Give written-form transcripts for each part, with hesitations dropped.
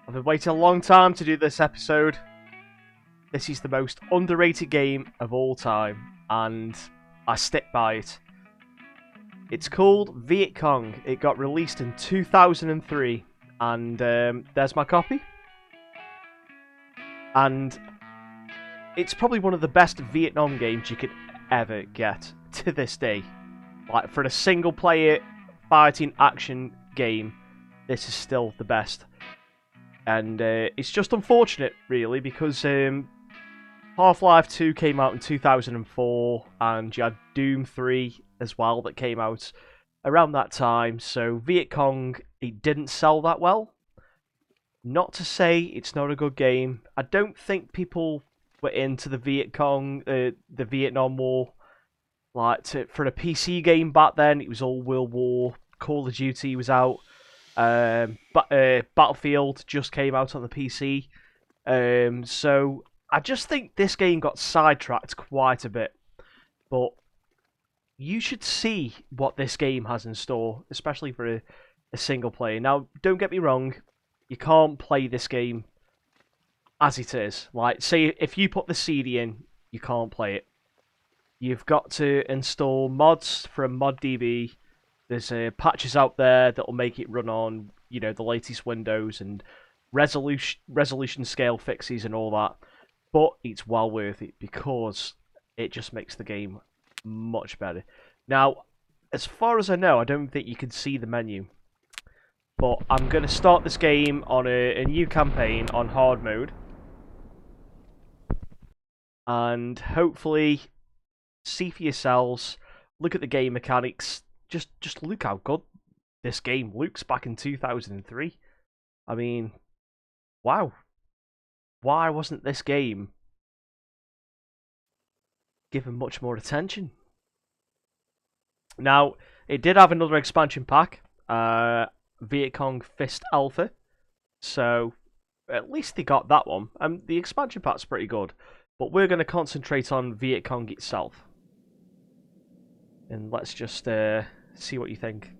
I've been waiting a long time to do this episode. This is the most underrated game of all time, and I stick by it. It's called Vietcong. It got released in 2003, and there's my copy. And it's probably one of the best Vietnam games you could ever get to this day. Like, for a single player fighting action game, this is still the best. And it's just unfortunate, really, because Half-Life 2 came out in 2004, and you had Doom 3 as well that came out around that time. So Vietcong, it didn't sell that well. Not to say it's not a good game. I don't think people were into the Vietcong, the Vietnam War. Like, for a PC game back then, it was all World War. Call of Duty was out. Battlefield just came out on the PC. So I just think this game got sidetracked quite a bit. But you should see what this game has in store, especially for a single player. Now, don't get me wrong, you can't play this game as it is. Like, say, if you put the CD in, you can't play it. You've got to install mods from ModDB. There's patches out there that will make it run on, the latest Windows and resolution scale fixes and all that. But it's well worth it because it just makes the game much better. Now, as far as I know, I don't think you can see the menu. But I'm going to start this game on a new campaign on hard mode. And hopefully see for yourselves, look at the game mechanics. Just look how good this game looks back in 2003. I mean, wow. Why wasn't this game given much more attention? Now, it did have another expansion pack, Vietcong Fist Alpha. So, at least they got that one. The expansion pack's pretty good. But we're going to concentrate on Vietcong itself. And let's just see what you think.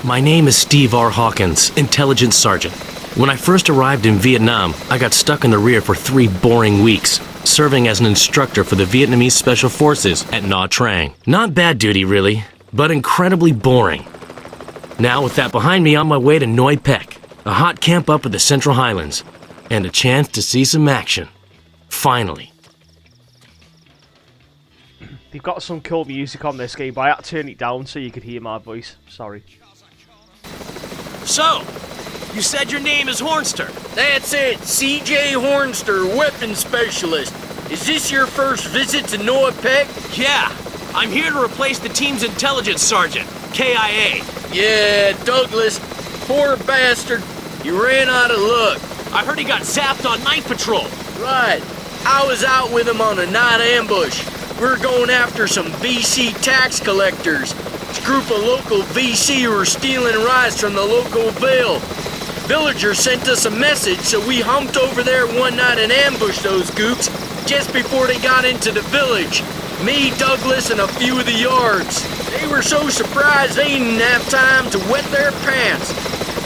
My name is Steve R. Hawkins, Intelligence Sergeant. When I first arrived in Vietnam, I got stuck in the rear for 3 boring weeks, serving as an instructor for the Vietnamese Special Forces at Nha Trang. Not bad duty, really, but incredibly boring. Now, with that behind me, on my way to Noi Pec, a hot camp up in the Central Highlands, and a chance to see some action. Finally. They've got some cool music on this game, but I had to turn it down so you could hear my voice. Sorry. So, you said your name is Hornster. That's it, CJ Hornster, weapons specialist. Is this your first visit to Noi Pec? Yeah, I'm here to replace the team's intelligence sergeant, KIA. Yeah, Douglas, poor bastard. You ran out of luck. I heard he got zapped on night patrol. Right. I was out with him on a night ambush. We're going after some VC tax collectors. It's a group of local VC who were stealing rice from the local ville. Villagers sent us a message, so we humped over there one night and ambushed those gooks just before they got into the village. Me, Douglas, and a few of the yards. They were so surprised they didn't have time to wet their pants.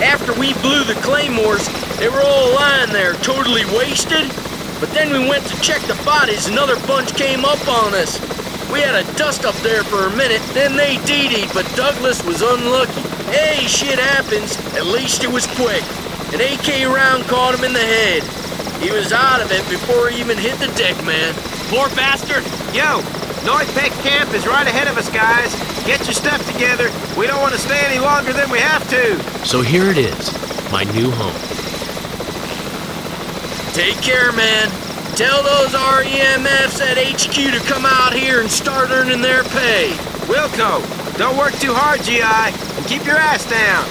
After we blew the claymores, they were all lying there, totally wasted. But then we went to check the bodies, another bunch came up on us. We had a dust up there for a minute, then they DD'd, but Douglas was unlucky. Hey, shit happens. At least it was quick. An AK round caught him in the head. He was out of it before he even hit the deck, man. Poor bastard. Yo, Noi Pec camp is right ahead of us, guys. Get your stuff together. We don't want to stay any longer than we have to. So here it is, my new home. Take care, man. Tell those REMFs at HQ to come out here and start earning their pay. Wilco, Don't work too hard, GI, and keep your ass down.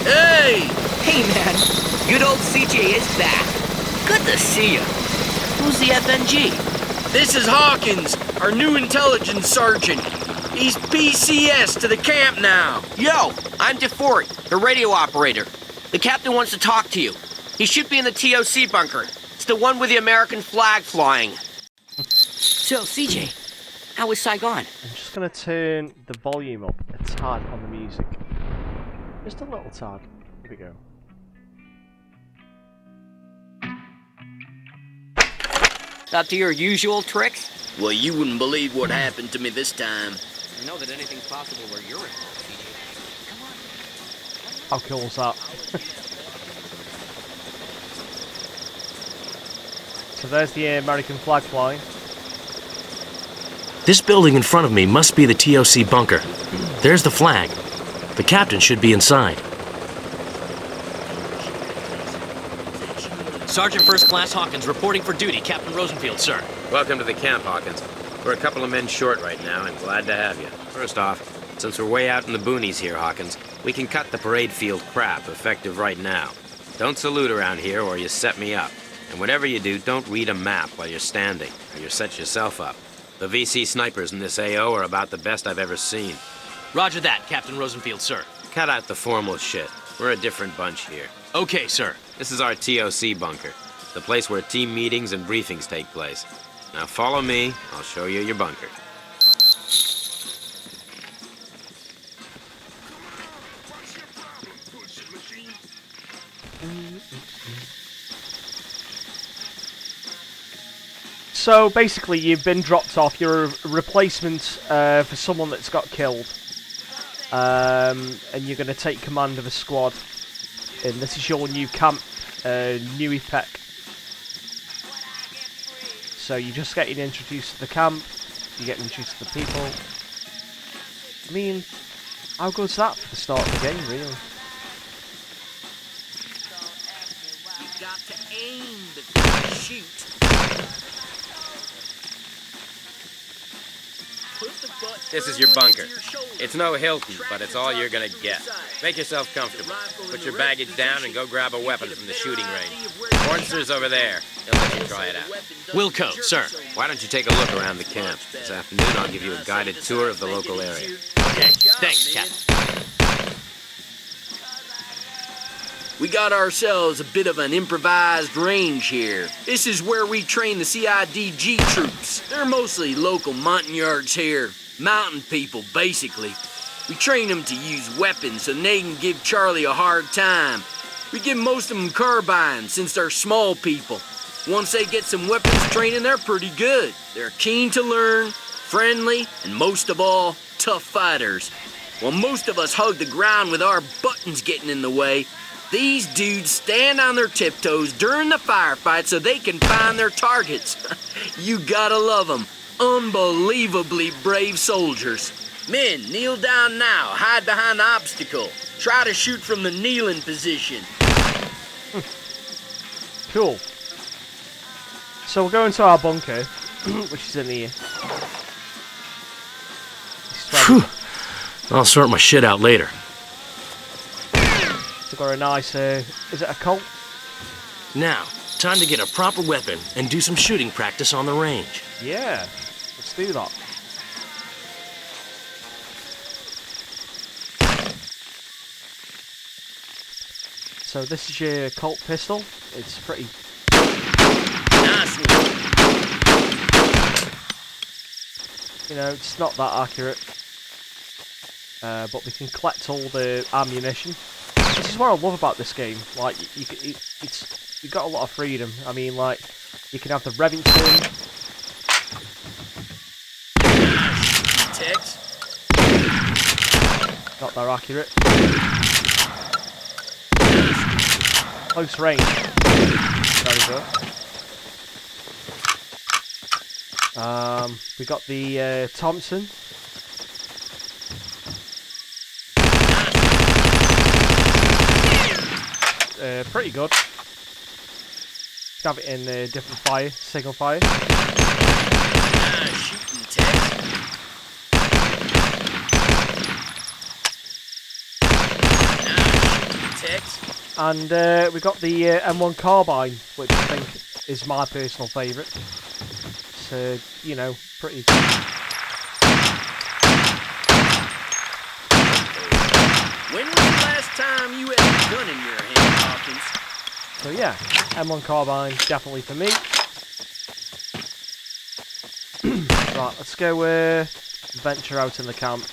Hey! Hey, man. Good old CJ is back. Good to see you. Who's the FNG? This is Hawkins, our new intelligence sergeant. He's PCS to the camp now. Yo, I'm DeFort, the radio operator. The captain wants to talk to you. He should be in the TOC bunker. It's the one with the American flag flying. So, CJ, how was Saigon? I'm just going to turn the volume up a tad on the music. Just a little tad. Here we go. Up to your usual tricks? Well, you wouldn't believe what happened to me this time. I know that anything's possible where you're at, CJ. Come on. How cool is that? So there's the American flag flying. This building in front of me must be the TOC bunker. There's the flag. The captain should be inside. Sergeant First Class Hawkins reporting for duty. Captain Rosenfield, sir. Welcome to the camp, Hawkins. We're a couple of men short right now, and glad to have you. First off, since we're way out in the boonies here, Hawkins, we can cut the parade field crap effective right now. Don't salute around here or you set me up. And whatever you do, don't read a map while you're standing, or you set yourself up. The VC snipers in this AO are about the best I've ever seen. Roger that, Captain Rosenfield, sir. Cut out the formal shit. We're a different bunch here. Okay, sir. This is our TOC bunker, the place where team meetings and briefings take place. Now follow me, I'll show you your bunker. So basically, you've been dropped off. You're a replacement for someone that's got killed, and you're going to take command of a squad. And this is your new camp, New Viet. So you're just getting introduced to the camp. You're getting introduced to the people. I mean, how good's that for the start of the game, really? You got to aim before you shoot. This is your bunker. It's no Hilton, but it's all you're gonna get. Make yourself comfortable. Put your baggage down and go grab a weapon from the shooting range. Hornster's over there. He'll let you try it out. Wilco, sir. Why don't you take a look around the camp? This afternoon I'll give you a guided tour of the local area. Okay, thanks, Captain. We got ourselves a bit of an improvised range here. This is where we train the CIDG troops. They're mostly local Montagnards here. Mountain people, basically. We train them to use weapons so they can give Charlie a hard time. We give most of them carbines since they're small people. Once they get some weapons training, they're pretty good. They're keen to learn, friendly, and most of all, tough fighters. While most of us hug the ground with our buttons getting in the way, these dudes stand on their tiptoes during the firefight so they can find their targets. You gotta love them. Unbelievably brave soldiers. Men, kneel down now. Hide behind the obstacle. Try to shoot from the kneeling position. Cool. So we're going to our bunker, which is in here. Phew. I'll sort my shit out later. We've got a nice, is it a Colt? Now, time to get a proper weapon and do some shooting practice on the range. Yeah, let's do that. So this is your Colt pistol. It's pretty... Nice one. You know, it's not that accurate. But we can collect all the ammunition. This is what I love about this game. Like, you've got a lot of freedom. I mean, like, you can have the Remington. Tex. Not that accurate. Close range. Very good. We got the Thompson. pretty good. Have it in different fire, single fire. Shooting text. Text. And we got the M1 carbine, which I think is my personal favourite. So, you know, pretty. When was the last time you had a gun in your hand, Hawkins? So yeah, M1 carbine definitely for me. Right, let's go venture out in the camp.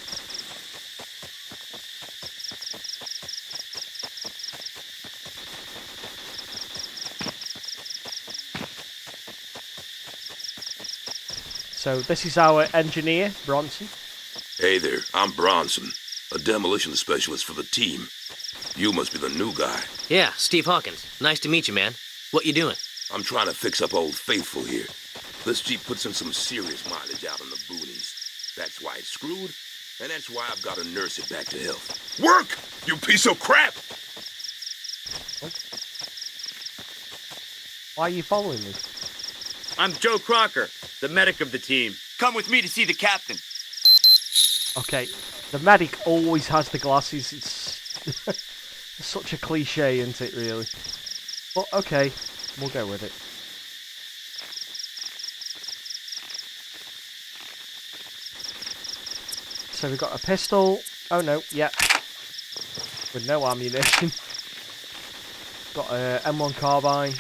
So this is our engineer, Bronson. Hey there, I'm Bronson, a demolition specialist for the team. You must be the new guy. Yeah, Steve Hawkins. Nice to meet you, man. What you doing? I'm trying to fix up Old Faithful here. This Jeep puts in some serious mileage out in the boonies. That's why it's screwed, and that's why I've got to nurse it back to health. Work, you piece of crap! Why are you following me? I'm Joe Crocker, the medic of the team. Come with me to see the captain. Okay, the medic always has the glasses. It's such a cliche, isn't it, really? But okay, we'll go with it. So we've got a pistol. Oh no, yeah. With no ammunition. Got a M1 carbine.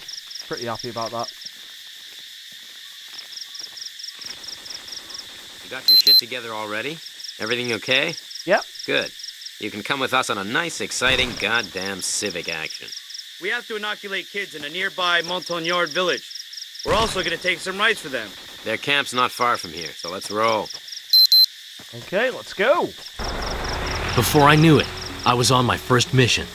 Pretty happy about that. You got your shit together already? Everything okay? Yep. Good. You can come with us on a nice, exciting, goddamn civic action. We have to inoculate kids in a nearby Montagnard village. We're also going to take some rice for them. Their camp's not far from here, so let's roll. Okay, let's go. Before I knew it, I was on my first mission.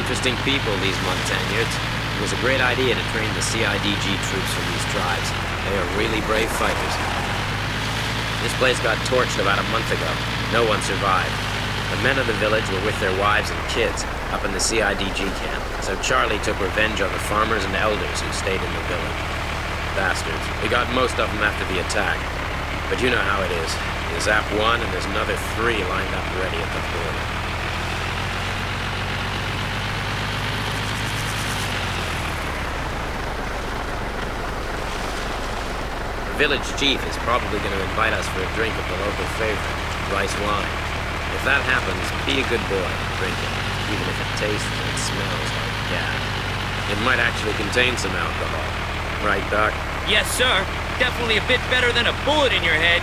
Interesting people, these Montagnards. It was a great idea to train the CIDG troops from these tribes. They are really brave fighters. This place got torched about a month ago. No one survived. The men of the village were with their wives and kids up in the CIDG camp, so Charlie took revenge on the farmers and elders who stayed in the village. Bastards. We got most of them after the attack. But you know how it is. You zap one and there's another 3 lined up ready at the border. The village chief is probably going to invite us for a drink of the local favorite, rice wine. If that happens, be a good boy and drink it, even if it tastes and smells like gas. It might actually contain some alcohol. Right, Doc? Yes, sir. Definitely a bit better than a bullet in your head.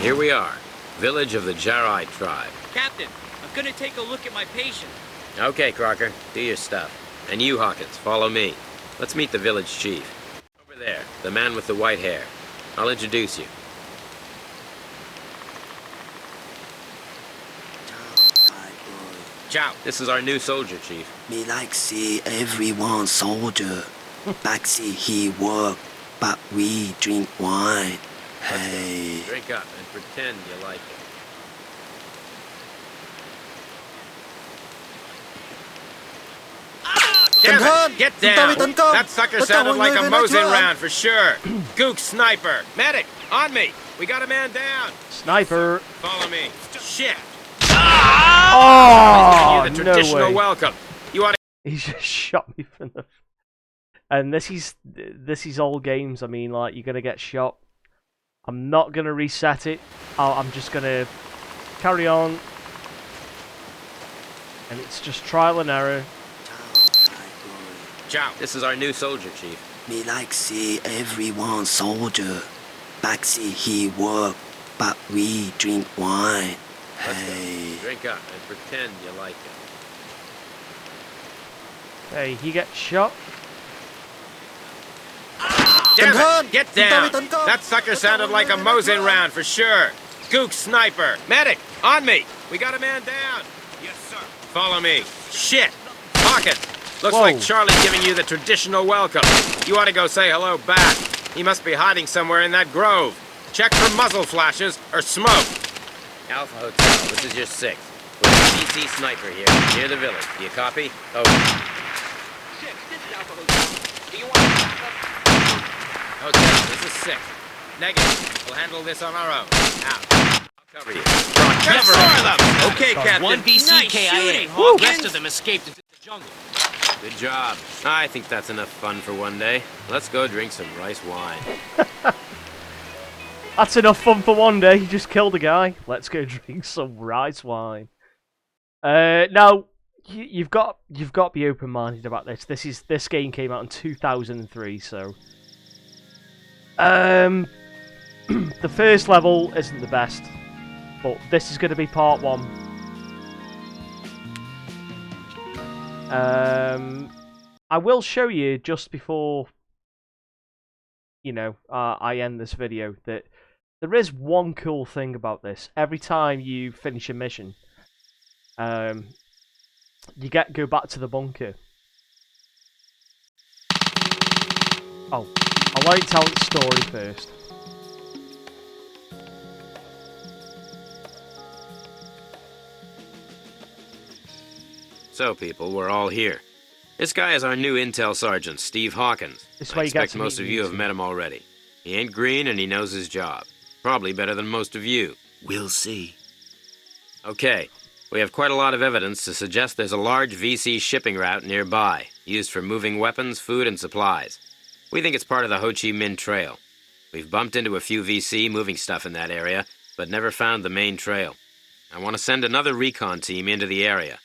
Here we are, village of the Jarai tribe. Captain, I'm going to take a look at my patient. Okay, Crocker, do your stuff. And you, Hawkins, follow me. Let's meet the village chief. Over there, the man with the white hair. I'll introduce you. Ciao. This is our new soldier, chief. Me like see everyone soldier. Backseat he work, but we drink wine. Hey. Drink up and pretend you like it. Damn it! Get down! That sucker sounded like a Mosin round for sure. Gook sniper! Medic! On me! We got a man down! Sniper. Follow me. Shit! Oh, The traditional no way. welcome. You ought to... He just shot me from the. And this is old games. I mean, like, you're gonna get shot. I'm not gonna reset it. I'm just gonna carry on, and it's just trial and error. Ciao. This is our new soldier, chief. Me like see everyone soldier. Backseat he work, but we drink wine. Let's Hey. go. Drink up and pretend you like it. Hey, he gets shot. Damn it! Get down! That sucker sounded like a Mosin round for sure. Gook sniper. Medic, on me! We got a man down. Yes, sir. Follow me. Shit! Pocket! Looks Whoa. like Charlie giving you the traditional welcome. You ought to go say hello back. He must be hiding somewhere in that grove. Check for muzzle flashes or smoke. Alpha Hotel, this is your 6th. With a DC sniper here, near the village. Do you copy? Over. 6, this is Alpha Hotel. Do you want backup? Hotel, this is 6th. Negative. We'll handle this on our own. Out. I'll cover you. Cover them! Okay, Captain. One BC Nice KIA. shooting, The Hawkins. rest of them escaped into the jungle. Good job. I think that's enough fun for one day. Let's go drink some rice wine. That's enough fun for one day. You just killed a guy. Let's go drink some rice wine. Now you've got to be open-minded about this. This game came out in 2003, so the first level isn't the best, but this is going to be part 1. I will show you just before I end this video that there is one cool thing about this. Every time you finish a mission, you go back to the bunker. Oh, I'll let you tell the story first. So, people, we're all here. This guy is our new intel sergeant, Steve Hawkins. This I way you get expect to most meet of me, you have too. met him already. He ain't green and he knows his job. Probably better than most of you. We'll see. Okay, we have quite a lot of evidence to suggest there's a large VC shipping route nearby, used for moving weapons, food, and supplies. We think it's part of the Ho Chi Minh Trail. We've bumped into a few VC moving stuff in that area, but never found the main trail. I want to send another recon team into the area.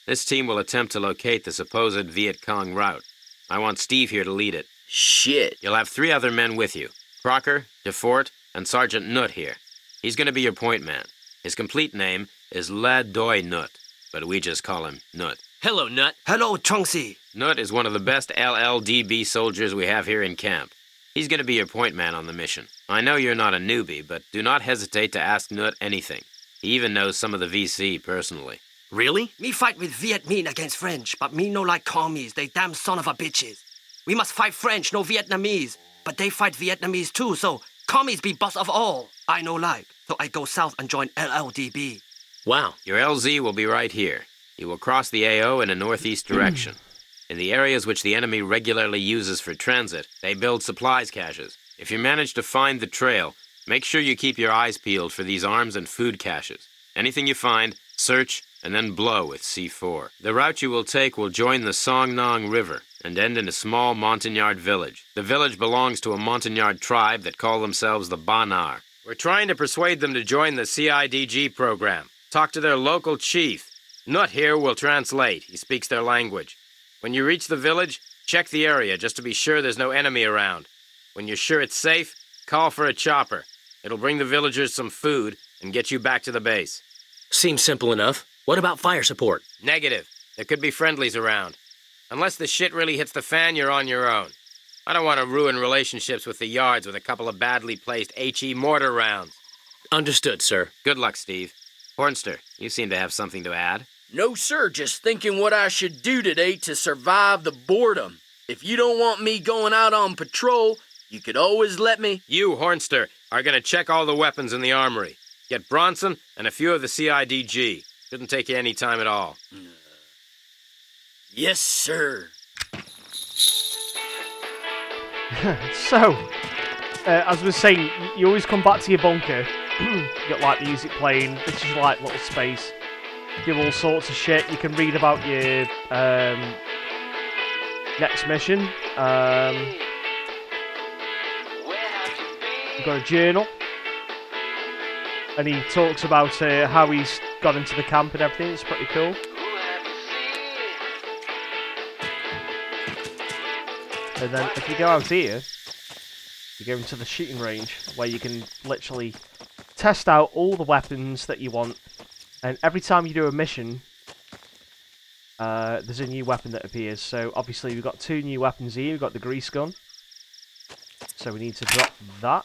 This team will attempt to locate the supposed Vietcong route. I want Steve here to lead it. Shit. You'll have 3 other men with you. Crocker, DeFort, and Sergeant Nut here. He's going to be your point man. His complete name is La Doi Nut, but we just call him Nut. Hello, Nut. Hello, Chongsi. Nut is one of the best LLDB soldiers we have here in camp. He's going to be your point man on the mission. I know you're not a newbie, but do not hesitate to ask Nut anything. He even knows some of the VC personally. Really? Me fight with Viet Minh against French, but me no like commies, they damn son of a bitches. We must fight French, no Vietnamese. But they fight Vietnamese too, so commies be boss of all. I no like, so I go south and join LLDB. Wow. Your LZ will be right here. You will cross the AO in a northeast direction. In the areas which the enemy regularly uses for transit, they build supplies caches. If you manage to find the trail, make sure you keep your eyes peeled for these arms and food caches. Anything you find, search, and then blow with C4. The route you will take will join the Song Nong River and end in a small Montagnard village. The village belongs to a Montagnard tribe that call themselves the Banar. We're trying to persuade them to join the CIDG program. Talk to their local chief. Nut here will translate. He speaks their language. When you reach the village, check the area just to be sure there's no enemy around. When you're sure it's safe, call for a chopper. It'll bring the villagers some food and get you back to the base. Seems simple enough. What about fire support? Negative. There could be friendlies around. Unless the shit really hits the fan, you're on your own. I don't want to ruin relationships with the yards with a couple of badly placed HE mortar rounds. Understood, sir. Good luck, Steve. Hornster, you seem to have something to add. No, sir, just thinking what I should do today to survive the boredom. If you don't want me going out on patrol, you could always let me... You, Hornster, are going to check all the weapons in the armory. Get Bronson and a few of the CIDG. Shouldn't take you any time at all. Yes, sir. So, as I was saying, you always come back to your bunker. You got like music playing. This is like little space. Do all sorts of shit. You can read about your next mission. You've got a journal, and he talks about how he's got into the camp and everything. It's pretty cool. And then if you go out here, you go into the shooting range where you can literally test out all the weapons that you want And every time you do a mission, there's a new weapon that appears. So obviously we've got 2 new weapons here. We've got the grease gun. So we need to drop that.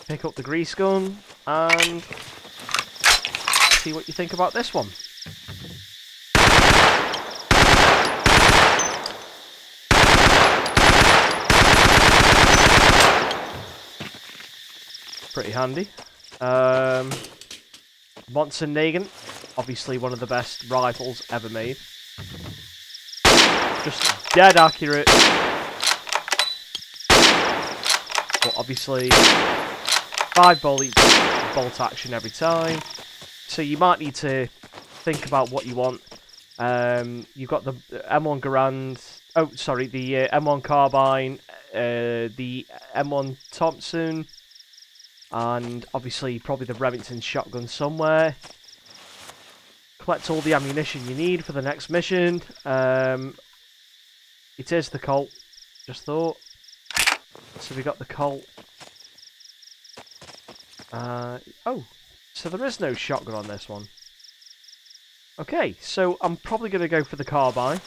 Pick up the grease gun and see what you think about this one. Pretty handy. Monson Nagant, obviously one of the best rifles ever made. Just dead accurate. But obviously 5 bolt action every time. So you might need to think about what you want. You've got the M1 Garand, oh sorry, the M1 Carbine, the M1 Thompson, and obviously probably the Remington shotgun somewhere. Collect all the ammunition you need for the next mission. It is the Colt, just thought. So we got the Colt. Oh, so there is no shotgun on this one. Okay, so I'm probably going to go for the carbine,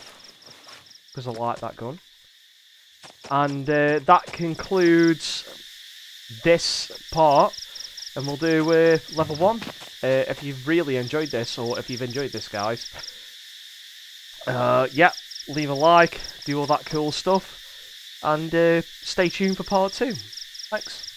because I like that gun. And that concludes this part, and we'll do level 1. If you've really enjoyed this, or if you've enjoyed this, guys, yeah, leave a like, do all that cool stuff, and stay tuned for part 2. Thanks.